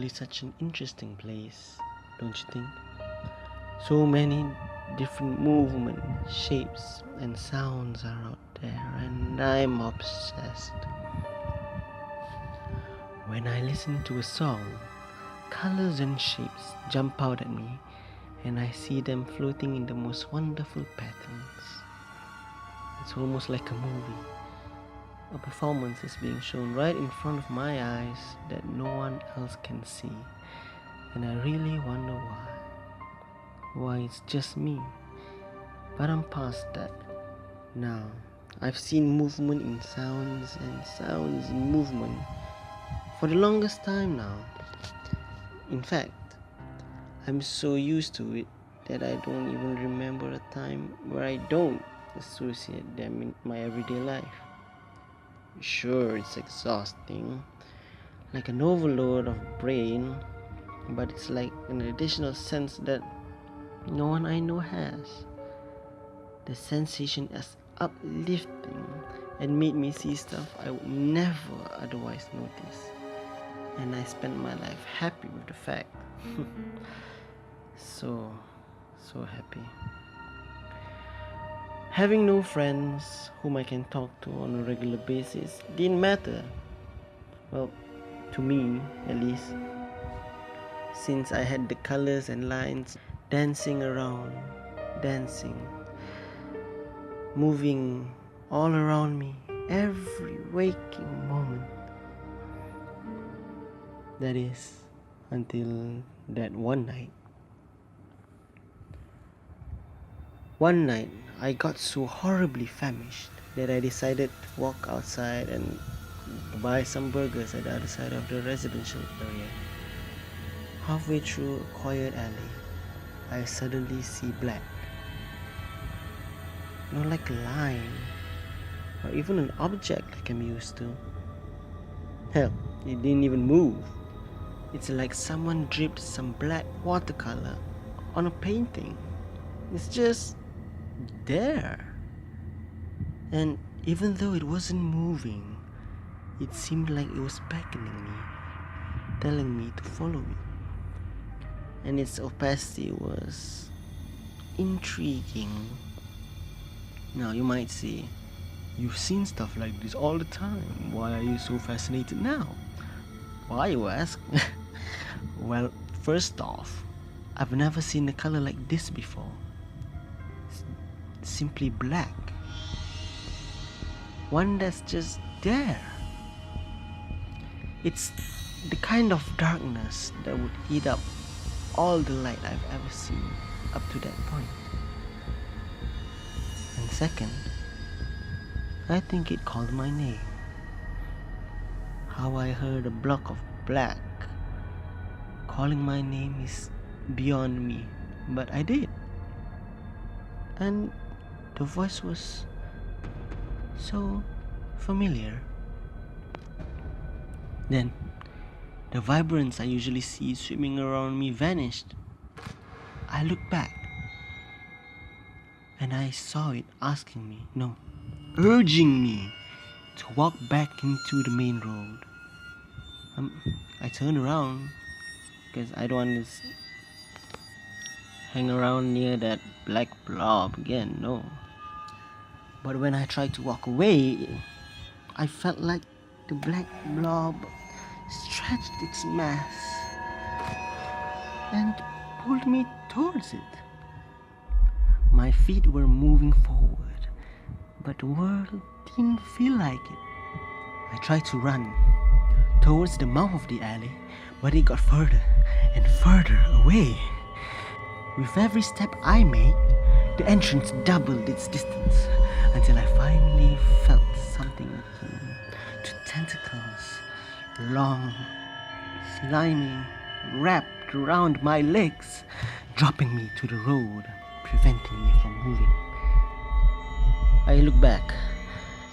really such an interesting place, don't you think? So many different movements, shapes, and sounds are out there, and I'm obsessed. When I listen to a song, colors and shapes jump out at me, and I see them floating in the most wonderful patterns. It's almost like a movie. A performance is being shown right in front of my eyes that no one else can see, and I really wonder why. Why it's just me. But I'm past that now. I've seen movement in sounds and sounds in movement for the longest time now. In fact, I'm so used to it that I don't even remember a time where I don't associate them in my everyday life. Sure, it's exhausting, like an overload of brain, but it's like an additional sense that no one I know has. The sensation is uplifting and made me see stuff I would never otherwise notice. And I spent my life happy with the fact. so happy. Having no friends whom I can talk to on a regular basis didn't matter. Well, to me at least. Since I had the colors and lines dancing around, moving all around me, every waking moment. That is, until that one night. One night, I got so horribly famished that I decided to walk outside and buy some burgers at the other side of the residential area. Halfway through a quiet alley, I suddenly see black. Not like a line, or even an object like I'm used to. Hell, it didn't even move. It's like someone dripped some black watercolor on a painting. It's just there. And even though it wasn't moving, it seemed like it was beckoning me, telling me to follow it. And its opacity was intriguing. Now you might say, you've seen stuff like this all the time. Why are you so fascinated now? Why, you ask? Well, first off, I've never seen a color like this before. It's simply black. One that's just there. It's the kind of darkness that would eat up all the light I've ever seen up to that point. And second, I think it called my name. How I heard a block of black calling my name is beyond me, but I did. And the voice was so familiar. Then, the vibrance I usually see swimming around me vanished. I looked back, and I saw it asking me, no, urging me to walk back into the main road. I turned around because I don't want to hang around near that black blob again, no. But when I tried to walk away, I felt like the black blob stretched its mass and pulled me towards it. My feet were moving forward, but the world didn't feel like it. I tried to run towards the mouth of the alley, but it got further and further away. With every step I made, the entrance doubled its distance until I finally felt something akin to tentacles, long, slimy, wrapped around my legs, dropping me to the road, preventing me from moving. I look back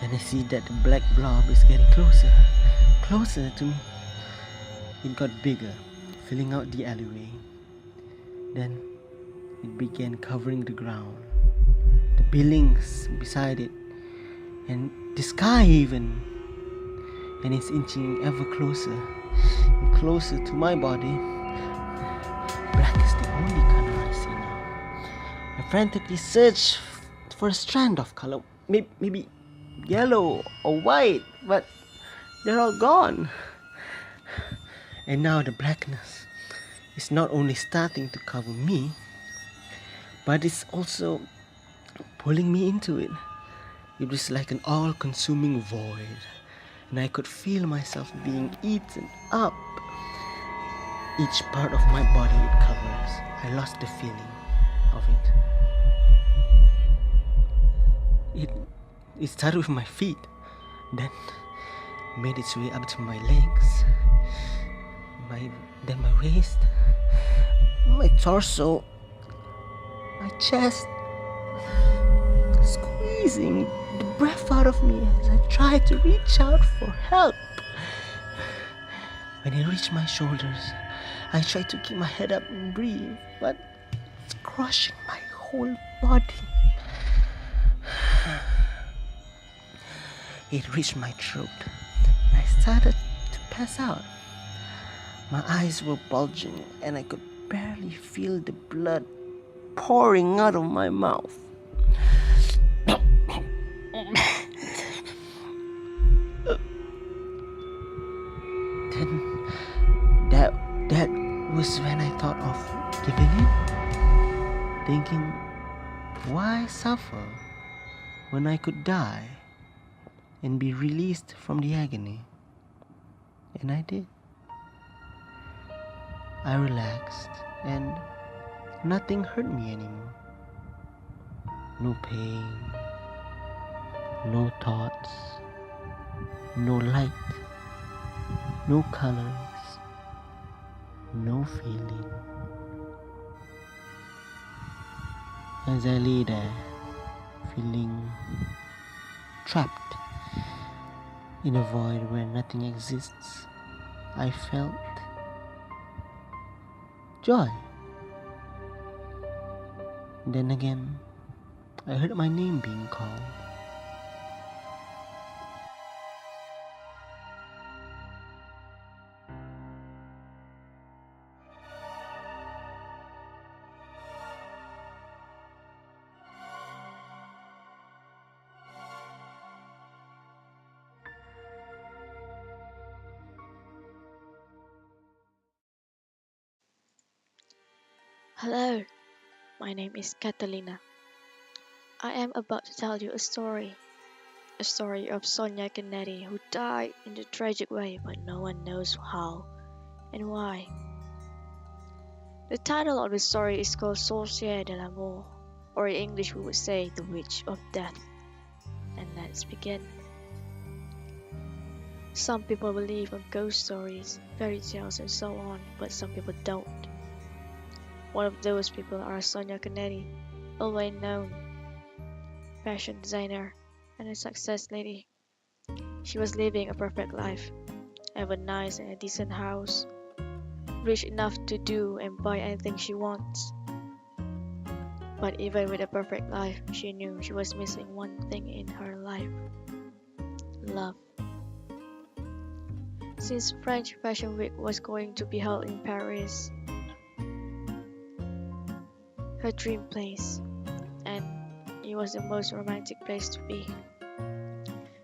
and I see that the black blob is getting closer to me. It got bigger, filling out the alleyway. Then it began covering the ground, the buildings beside it, and the sky even. And it's inching ever closer and closer to my body, black is the only color I see now. I frantically search for a strand of color, maybe yellow or white, but they're all gone. And now the blackness is not only starting to cover me, but it's also pulling me into it. It was like an all-consuming void, and I could feel myself being eaten up. Each part of my body it covers, I lost the feeling of it. It started with my feet, then made its way up to my legs, then my waist, my torso, my chest, squeezing the breath out of me as I tried to reach out for help. When it reached my shoulders, I tried to keep my head up and breathe, but it's crushing my whole body. It reached my throat, and I started to pass out. My eyes were bulging, and I could barely feel the blood pouring out of my mouth. Then that was when I thought of giving in, thinking, why suffer when I could die and be released from the agony? And I did. I relaxed and nothing hurt me anymore. No pain, no thoughts, no light, no colors, no feeling. As I lay there, feeling trapped in a void where nothing exists, I felt joy. Then again, I heard my name being called. Hello, my name is Catalina. I am about to tell you a story of Sonia Canetti who died in a tragic way, but no one knows how and why. The title of the story is called Sorcière de l'amour, or in English we would say The Witch of Death. And let's begin. Some people believe in ghost stories, fairy tales and so on, but some people don't. One of those people are Sonia Canetti, a well-known fashion designer and a success lady. She was living a perfect life, have a nice and a decent house, rich enough to do and buy anything she wants. But even with a perfect life, she knew she was missing one thing in her life: love. Since French Fashion Week was going to be held in Paris, her dream place, and it was the most romantic place to be.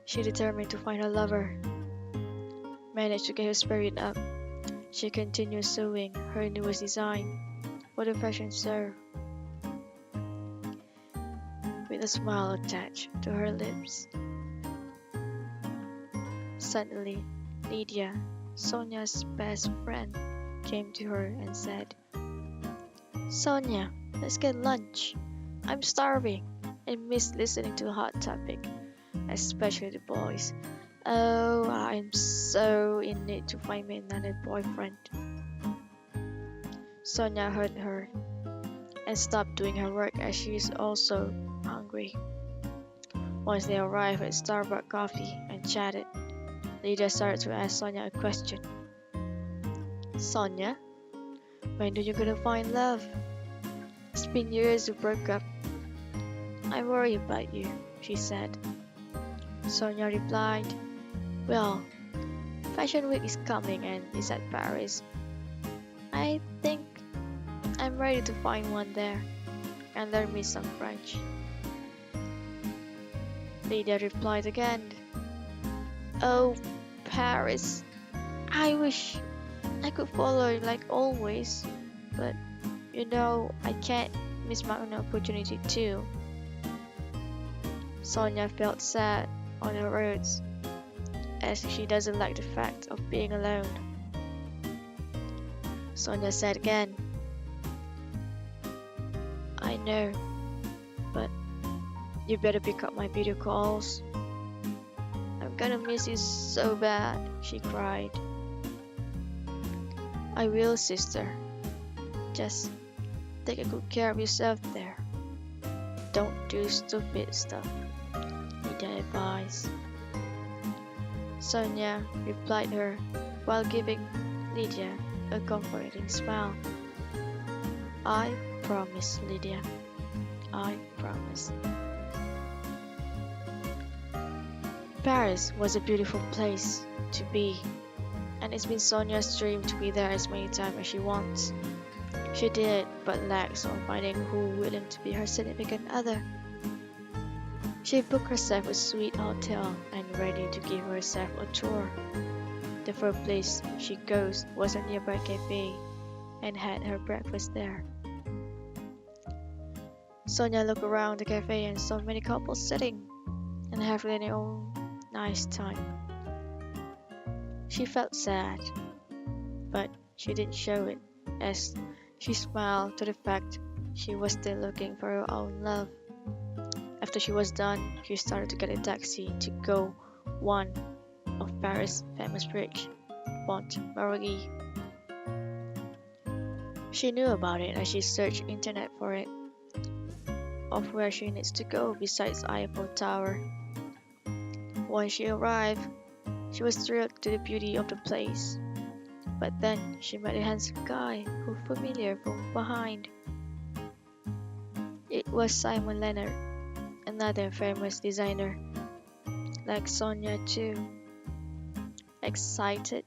She determined to find her lover, managed to get her spirit up. She continued sewing her newest design for the fashion show, with a smile attached to her lips. Suddenly, Lydia, Sonia's best friend, came to her and said, "Sonia, let's get lunch. I'm starving and miss listening to Hot Topic, especially the boys. Oh, I'm so in need to find me another boyfriend." Sonia heard her and stopped doing her work as she is also hungry. Once they arrived at Starbucks Coffee and chatted, Lydia started to ask Sonia a question. "Sonia, when are you gonna find love? It's been years we broke up. I worry about you," she said. Sonia replied, "Well, Fashion Week is coming and it's at Paris. I think I'm ready to find one there and learn me some French. Lydia replied again. Oh, Paris. I wish I could follow like always, but I can't miss my own opportunity too. Sonia felt sad on her words, as she doesn't like the fact of being alone. Sonia said again, I know, but you better pick up my video calls. I'm gonna miss you so bad, she cried. I will, sister. Just take a good care of yourself there. Don't do stupid stuff, Lydia advised. Sonia replied her while giving Lydia a comforting smile. I promise, Lydia. I promise. Paris was a beautiful place to be, and it's been Sonia's dream to be there as many times as she wants. She did, but lacks on finding who willing to be her significant other. She booked herself a sweet hotel and ready to give herself a tour. The first place she goes was a nearby cafe and had her breakfast there. Sonia looked around the cafe and saw many couples sitting and having their own nice time. She felt sad, but she didn't show it as she smiled to the fact she was still looking for her own love. After she was done, she started to get a taxi to go one of Paris' famous bridge, Pont Marigny. She knew about it as she searched internet for it, of where she needs to go besides Eiffel Tower. Once she arrived, she was thrilled to the beauty of the place. But then she met a handsome guy who was familiar from behind. It was Simon Leonard, another famous designer, like Sonia too. Excited,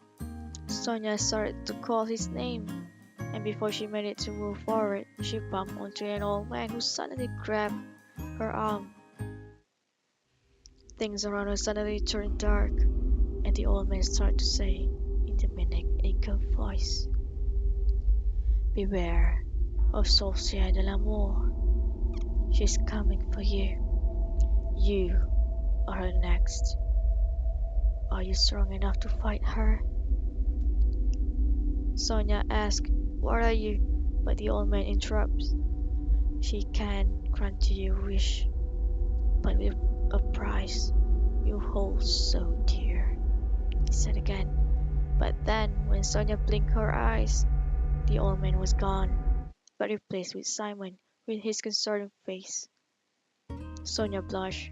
Sonia started to call his name, and before she managed to move forward, she bumped onto an old man who suddenly grabbed her arm. Things around her suddenly turned dark, and the old man started to say in the maniac echo voice, beware of Sorcière de l'Amour. She's coming for you. You are her next. Are you strong enough to fight her? Sonia asked, what are you? But the old man interrupts. She can grant you your wish, but with a price you hold so dear, he said again. But then, when Sonia blinked her eyes, the old man was gone, but replaced with Simon with his concerned face. Sonia blushed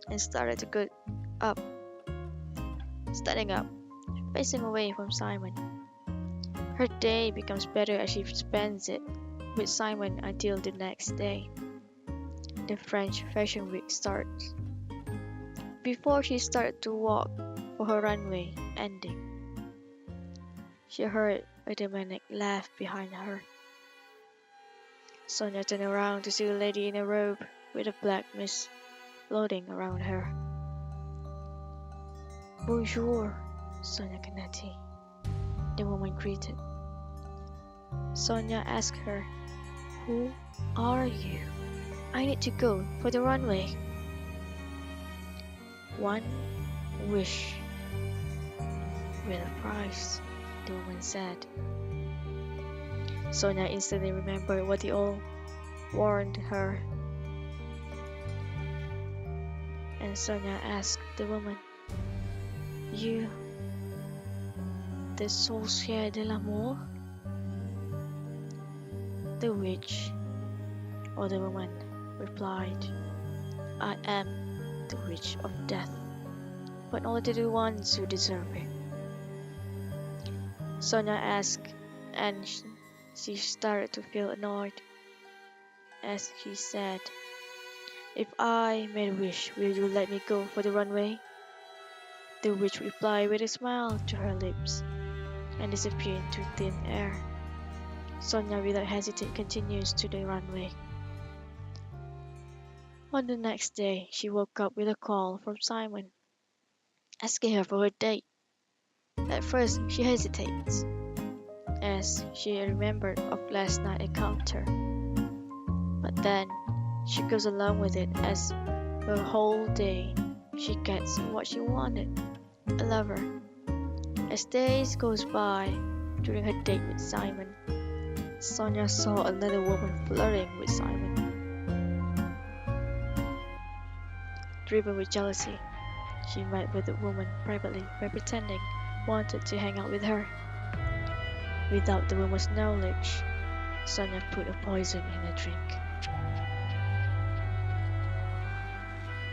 and started to get up, standing up, facing away from Simon. Her day becomes better as she spends it with Simon until the next day. The French Fashion Week starts. Before she started to walk for her runway ending, she heard a demonic laugh behind her. Sonia turned around to see a lady in a robe with a black mist floating around her. Bonjour, Sonia Canetti, the woman greeted. Sonia asked her, who are you? I need to go for the runway. One wish with a price, the woman said. Sonia instantly remembered what the old warned her. And Sonia asked the woman, you, the Sorcière de l'Amour? The witch, or the woman replied, I am the witch of death, but only to the ones who deserve it. Sonia asked, and she started to feel annoyed as she said, if I made a wish, will you let me go for the runway? The witch replied with a smile to her lips and disappeared into thin air. Sonia, without hesitation, continues to the runway. On the next day, she woke up with a call from Simon, asking her for a date. At first, she hesitates, as she remembered of last night's encounter. But then, she goes along with it as the whole day she gets what she wanted, a lover. As days goes by, during her date with Simon, Sonia saw another woman flirting with Simon. Driven with jealousy, she met with the woman privately by pretending wanted to hang out with her. Without the woman's knowledge, Sonia put a poison in her drink.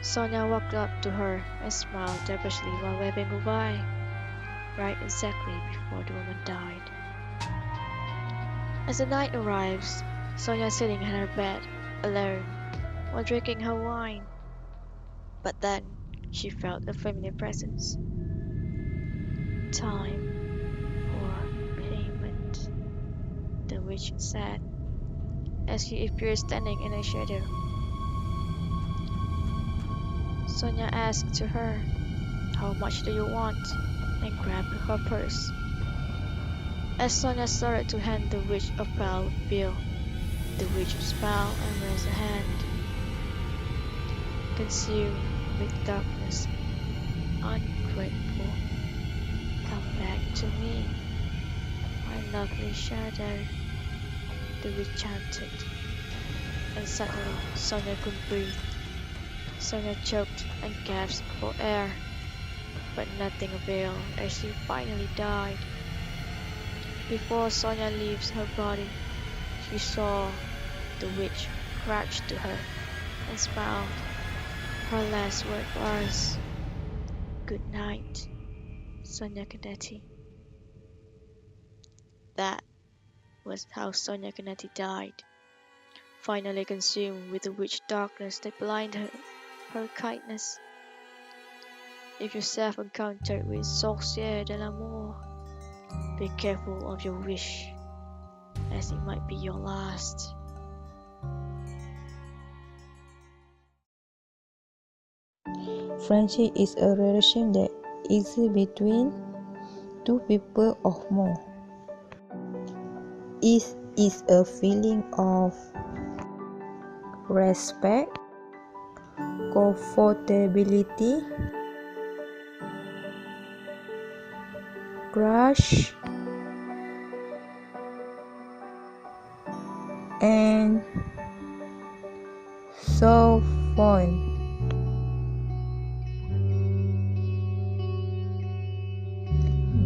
Sonia walked up to her and smiled devilishly while waving goodbye, right exactly before the woman died. As the night arrives, Sonia is sitting in her bed, alone, while drinking her wine. But then, she felt a familiar presence. Time for payment, the witch said, as she appeared standing in a shadow. Sonia asked to her, "How much do you want?" and grabbed her purse. As Sonia started to hand the witch a pale bill, the witch smiled and raised a hand. Consumed with darkness, ungrateful, come back to me, my lovely shadow, the witch chanted. And suddenly Sonia couldn't breathe. Sonia choked and gasped for air, but nothing availed as she finally died. Before Sonia leaves her body, she saw the witch crouch to her and smiled. Her last word was, "Good night, Sonia Canetti." That was how Sonia Canetti died, finally consumed with the witch darkness that blinded her kindness. If yourself encountered with Sorcière de l'Amour, be careful of your wish, as it might be your last. Friendship is a relation that exists between two people or more. It is a feeling of respect, comfortability, trust, and so on.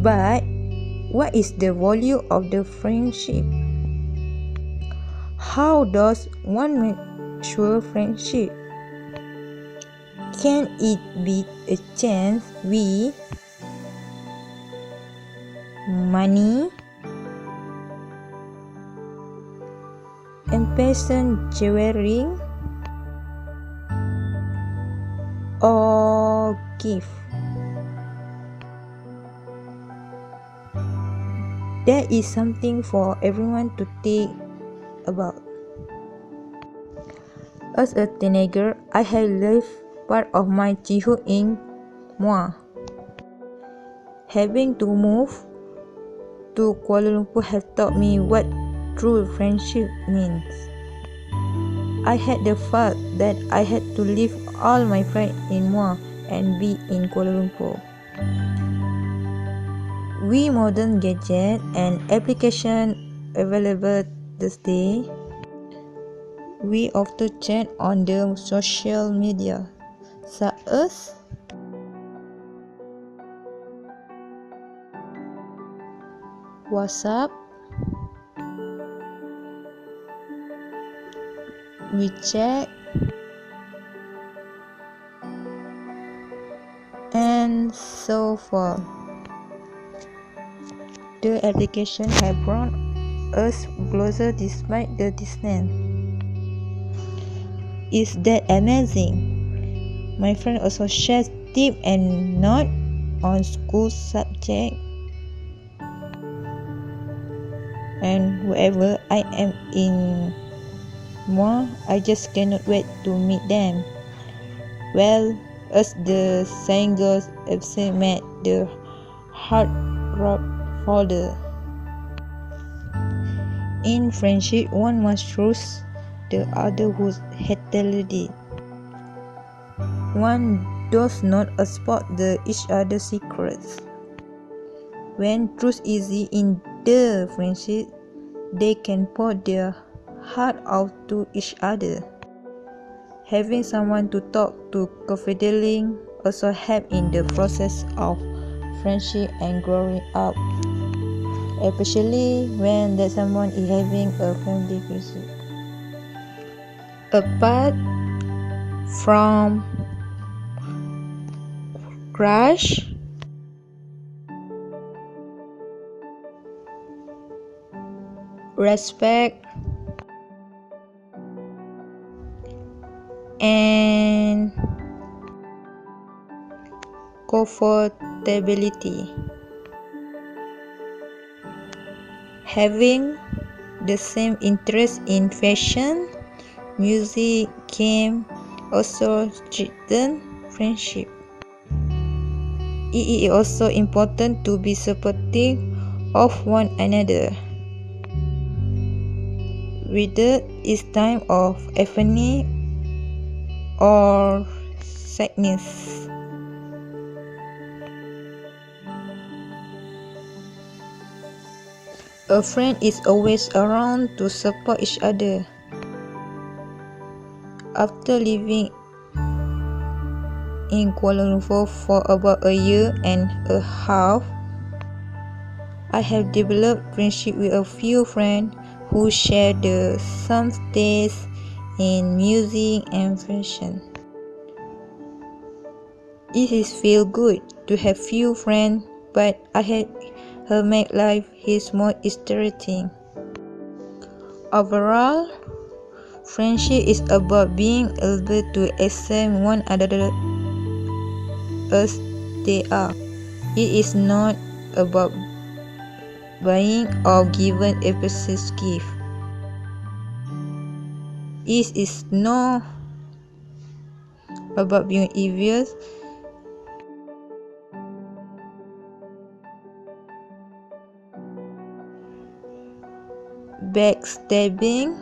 But what is the value of the friendship? How does one measure friendship? Can it be a chance with money, impatient jewelry, or gift? That is something for everyone to think about. As a teenager, I had lived part of my childhood in Muar. Having to move to Kuala Lumpur has taught me what true friendship means. I had the thought that I had to leave all my friends in Muar and be in Kuala Lumpur. With modern gadgets and applications available these days, we often chat on the social media, such as WhatsApp, WeChat, and so forth. The application have brought us closer despite the distance. Is that amazing? My friend also shares tips and notes on school subject, and wherever I am in more, I just cannot wait to meet them. Well, as the saying goes, absent met the heart rock folder. In friendship, one must trust the other wholeheartedly. One does not spot each other's secrets. When trust is in the friendship, they can pour their heart out to each other. Having someone to talk to confidently also help in the process of friendship and growing up, especially when that someone is having a family crisis. Apart from crush, respect, and comfortability, having the same interest in fashion, music, game also strengthen friendship. It is also important to be supportive of one another, whether it's time of agony or sadness. A friend is always around to support each other. After living in Kuala Lumpur for about a year and a half, I have developed friendship with a few friends who share the same taste in music and fashion. It is feel good to have few friends, but I have make life is more interesting. Overall, friendship is about being able to accept one another as they are. It is not about buying or giving a precious gift. It is not about being envious, backstabbing,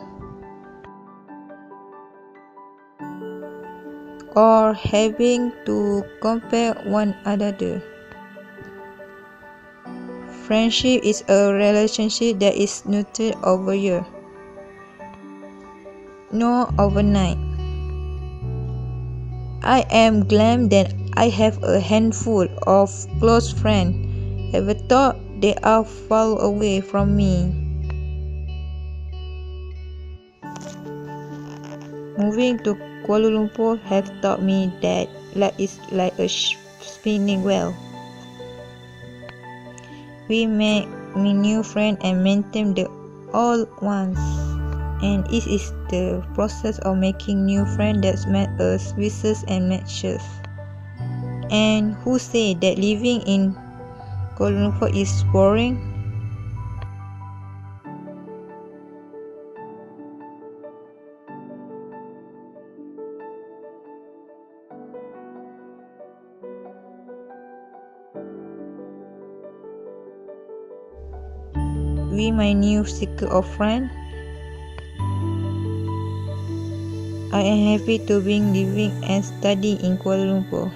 or having to compare one another. Friendship is a relationship that is nurtured over years, not overnight. I am glad that I have a handful of close friends. Ever thought they are far away from me? Moving to Kuala Lumpur has taught me that life is like a spinning wheel. We make new friends and maintain the old ones, and it is the process of making new friends that make us wiser and matches. And who say that living in Kuala Lumpur is boring? With my new circle of friends, I am happy to be living and study in Kuala Lumpur.